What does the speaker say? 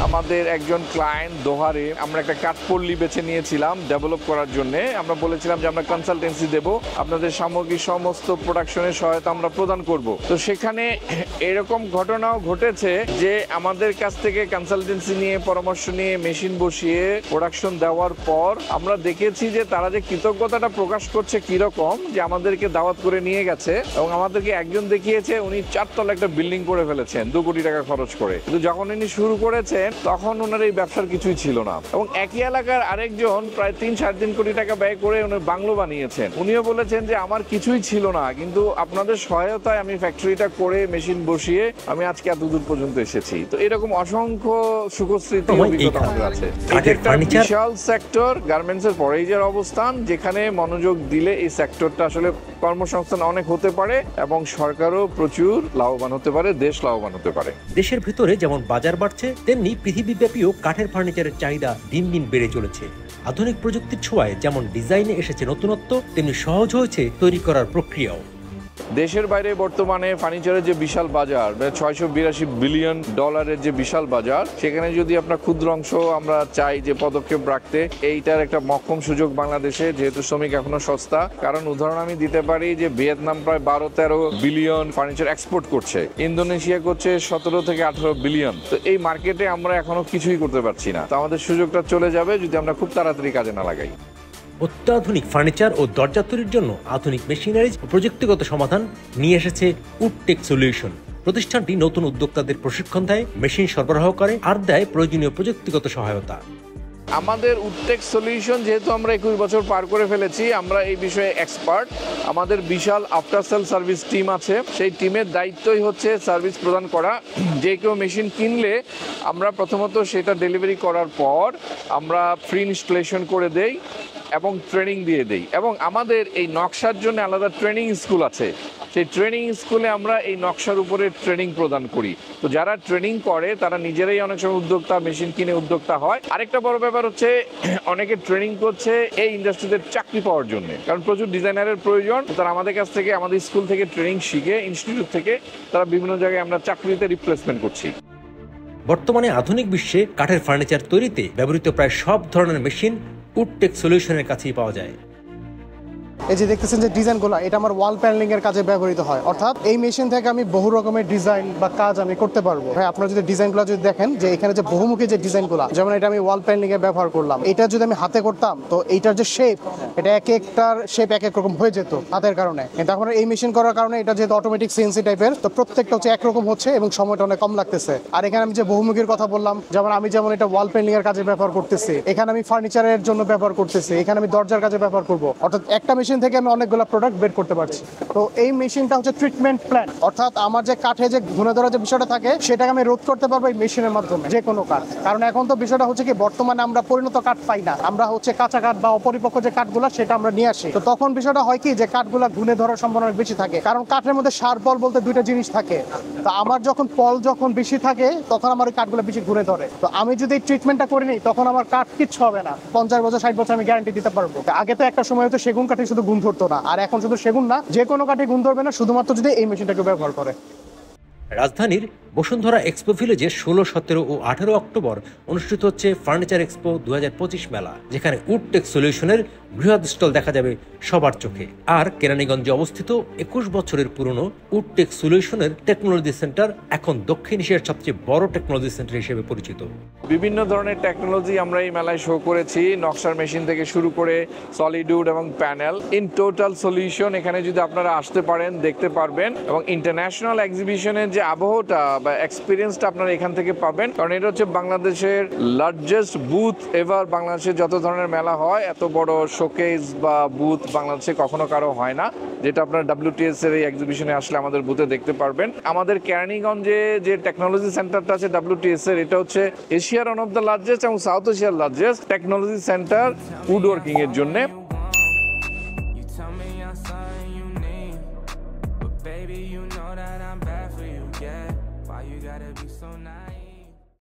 আমাদের একজন ক্লায়েন্ট দোহারে আমরা একটা কাঠপল্লী বেছে নিয়েছিলাম ডেভেলপ করার জন্য। আমরা বলেছিলাম যে আমরা কনসালটেন্সি দেব, আপনাদের সামগ্রিক সমস্ত প্রোডাকশনের সহায়তা আমরা প্রদান করব। তো সেখানে এরকম ঘটনাও ঘটেছে যে আমাদের কাছ থেকে কনসালটেন্সি নিয়ে পরামর্শ নিয়ে মেশিন বসিয়ে প্রোডাকশন দেওয়ার পর আমরা দেখেছি যে তারা যে কৃতজ্ঞতাটা প্রকাশ করছে কিরকম, যে আমাদেরকে দাওয়াত করে নিয়ে গেছে এবং আমাদেরকে একজন দেখিয়েছে উনি 4 তলা একটা বিল্ডিং করে ফেলেছেন 2 কোটি টাকা খরচ করে। কিন্তু যখন উনি শুরু করেছেন তখন ওনার এই ব্যবসার কিছুই ছিল না, এবং একই এলাকার আরেকজন প্রায় 3-3.5 কোটি টাকা ব্যয় করে উনি বাংলো বানিয়েছেন। উনিও বলেছেন যে আমার কিছুই ছিল না, কিন্তু আপনাদের সহায়তায় আমি ফ্যাক্টরিটা করে মেশিন বসিয়ে আমি আজকে এত দূর পর্যন্ত এসেছি। তো এরকম অসংখ্য সুখস্মৃতি অভিজ্ঞতা আমাদের আছে। এটা একটা বিশাল সেক্টর, গার্মেন্টসের পরেই যে অবস্থান, যেখানে মনোযোগ দিলে এই সেক্টরটা আসলে কর্মসংস্থান অনেক হতে পারে এবং সরকারও প্রচুর লাভবান হতে পারে, দেশ লাভবান হতে পারে। দেশের ভিতরে যেমন বাজার বাড়ছে, তেমনি পৃথিবীব্যাপীও কাঠের ফার্নিচারের চাহিদা দিন দিন বেড়ে চলেছে। আধুনিক প্রযুক্তির ছোঁয়ায় যেমন ডিজাইনে এসেছে নতুনত্ব, তেমনি সহজ হয়েছে তৈরি করার প্রক্রিয়াও। দেশের বাইরে বর্তমানে ফার্নিচারের যে বিশাল বাজার, 682 বিলিয়ন ডলারের যে বিশাল বাজার, সেখানে যদি আপনার ক্ষুদ্র অংশ আমরা চাই যে পদক্ষেপ রাখতে, এইটার একটা মক্ষম সুযোগ বাংলাদেশে, যেহেতু শ্রমিক এখনো সস্তা। কারণ উদাহরণ আমি দিতে পারি যে ভিয়েতনাম প্রায় 12-13 বিলিয়ন ফার্নিচার এক্সপোর্ট করছে, ইন্দোনেশিয়া করছে 17 থেকে 18 বিলিয়ন। তো এই মার্কেটে আমরা এখনো কিছুই করতে পারছি না। তো আমাদের সুযোগটা চলে যাবে যদি আমরা খুব তাড়াতাড়ি কাজে না লাগাই। অত্যাধুনিক ফার্নিচার ও দরজা তৈরির জন্য আধুনিক মেশিনারিজ ও প্রযুক্তিগত সমাধান নিয়ে এসেছে উডটেক সলিউশন। প্রতিষ্ঠানটি নতুন উদ্যোক্তাদের প্রশিক্ষণ দেয়, মেশিন সরবরাহ করে আর দেয় প্রয়োজনীয় প্রযুক্তিগত সহায়তা। আমাদের উডটেক সলিউশন, যেহেতু আমরা 21 বছর পার করে ফেলেছি, আমরা এই বিষয়ে এক্সপার্ট। আমাদের বিশাল আফটার সেল সার্ভিস টিম আছে, সেই টিমের দায়িত্বই হচ্ছে সার্ভিস প্রদান করা। যে কেউ মেশিন কিনলে আমরা প্রথমত সেটা ডেলিভারি করার পর আমরা ফ্রি ইনস্টলেশন করে দেই এবং ট্রেনিং দিয়ে দেই। এবং আমাদের এই নকশার জন্য আলাদা ট্রেনিং স্কুল আছে, সেই ট্রেনিং স্কুলে আমরা এই নকশার উপরে ট্রেনিং প্রদান করি। তো যারা ট্রেনিং করে তারা নিজেরাই অনেক সময় উদ্যোক্তা, মেশিন কিনে উদ্যোক্তা হয়। আরেকটা বড় ব্যাপার হচ্ছে অনেকে ট্রেনিং করছে এই ইন্ডাস্ট্রিতে চাকরি পাওয়ার জন্য, কারণ প্রচুর ডিজাইনারের প্রয়োজন। তারা আমাদের কাছ থেকে, আমাদের স্কুল থেকে ট্রেনিং শিখে, ইনস্টিটিউট থেকে তারা বিভিন্ন জায়গায় আমরা চাকরিতে রিপ্লেসমেন্ট করছি। বর্তমানে আধুনিক বিশ্বে কাঠের ফার্নিচার তৈরিতে ব্যবহৃত প্রায় সব ধরনের মেশিন উডটেক সলিউশনের কাছেই পাওয়া যায়। এই যে দেখতেছেন যে ডিজাইনগুলো, এটা আমার ওয়াল প্যানেলিং এর কাজে ব্যবহৃত হয়। অর্থাৎ এই মেশিন থেকে আমি বহু রকমের ডিজাইন বা কাজ আমি করতে পারবো। ভাই আপনারা যদি ডিজাইনগুলো যদি দেখেন, যে এখানে যে বহুমুখী যে ডিজাইনগুলো, যেমন এটা আমি ওয়াল প্যানেলিং এ ব্যবহার করলাম, এটা যদি আমি হাতে করতাম তো এইটার যে শেপ, এটা এক একটার শেপ এক এক রকম হয়ে যেত হাতের কারণে। কিন্তু এখন এই মেশিন করার কারণে এটা যেহেতু অটোমেটিক সিএনসি টাইপের, তো প্রত্যেকটা হচ্ছে একরকম হচ্ছে এবং সময়টা অনেক কম লাগতেছে। আর এখানে আমি যে বহুমুখীর কথা বললাম, যেমন আমি যেমন এটা ওয়াল প্যানেলিং এর কাজে ব্যবহার করতেছি, এখানে আমি ফার্নিচারের জন্য ব্যবহার করতেছি, এখানে আমি দরজার কাজে ব্যবহার করবো। অর্থাৎ একটা মেশিন থেকে আমি অনেকগুলো প্রোডাক্ট বের করতে পারছি। তো এই মেশিনটা হচ্ছে ট্রিটমেন্ট প্ল্যান্ট, অর্থাৎ আমার যে কাঠে যে ঘুণে ধরা যে বিষয়টা থাকে সেটাকে আমি রোধ করতে পারবো এই মেশিনের মাধ্যমে, যে কোনো কাঠ। কারণ এখন তো বিষয়টা হচ্ছে কি, বর্তমানে আমরা পরিণত কাঠ পাই না, আমরা হচ্ছে কাঁচা কাঠ বা অপরিপক্ক যে কাঠগুলো সেটা আমরা নিয়ে আসি। তো তখন বিষয়টা হয় কি, যে কাঠগুলা ঘুণে ধরার সম্ভাবনা বেশি থাকে, কারণ কাঠের মধ্যে সার পল বলতে দুইটা জিনিস থাকে। তো আমার যখন পল যখন বেশি থাকে তখন আমার ওই কাঠগুলো বেশি ঘুরে ধরে। তো আমি যদি এই ট্রিটমেন্টটা করে নিই তখন আমার কাঠ কিচ্ছু হবে না, 50 বছর 60 বছর আমি গ্যারান্টি দিতে পারবো। আগে তো একটা সময় হতো সেগুন কাঠে শুধু গুণ ধরতো না, আর এখন শুধু সেগুন না, যে কোনো কাঠে গুণ ধরবে না, শুধুমাত্র যদি এই মেশিনটাকে ব্যবহার করে। রাজধানীর বসুন্ধরা এক্সপো ভিলেজে 16, 17 ও 18 অক্টোবর অনুষ্ঠিত হচ্ছে ফার্নিচার এক্সপো 2025 মেলা, যেখানে উডটেক সলিউশনের বৃহৎ স্টল দেখা যাবে সবার চোখে। আর কেরানীগঞ্জে অবস্থিত 21 বছরের পুরনো উডটেক সলিউশনের টেকনোলজি সেন্টার এখন দক্ষিণ এশিয়ার সবচেয়ে বড় টেকনোলজি সেন্টার হিসেবে পরিচিত। বিভিন্ন ধরনের টেকনোলজি আমরা এই মেলায় শো করেছি, নকশার মেশিন থেকে শুরু করে সলিড উড এবং প্যানেল, ইন টোটাল সলিউশন। এখানে যদি আপনারা আসতে পারেন দেখতে পারবেন, এবং ইন্টারন্যাশনাল এক্সিবিশনের যে আবহটা বা এক্সপিরিয়েন্সটা আপনারা এখান থেকে পাবেন। কারণ এটা হচ্ছে বাংলাদেশের লার্জেস্ট বুথ এভার। বাংলাদেশে যত ধরনের মেলা হয়, এত বড় শোকেস বা বুথ বাংলাদেশে কখনো কারো হয় না, যেটা আপনার WTS এর এই এক্সিবিশনে আসলে আমাদের বুথে দেখতে পারবেন। আমাদের কেরানীগঞ্জে যে টেকনোলজি সেন্টারটা আছে WTS এর, এটা হচ্ছে এশিয়ার ওয়ান অফ দ্য লার্জেস্ট এবং সাউথ এশিয়ার largest technology centre would working এর জন্য।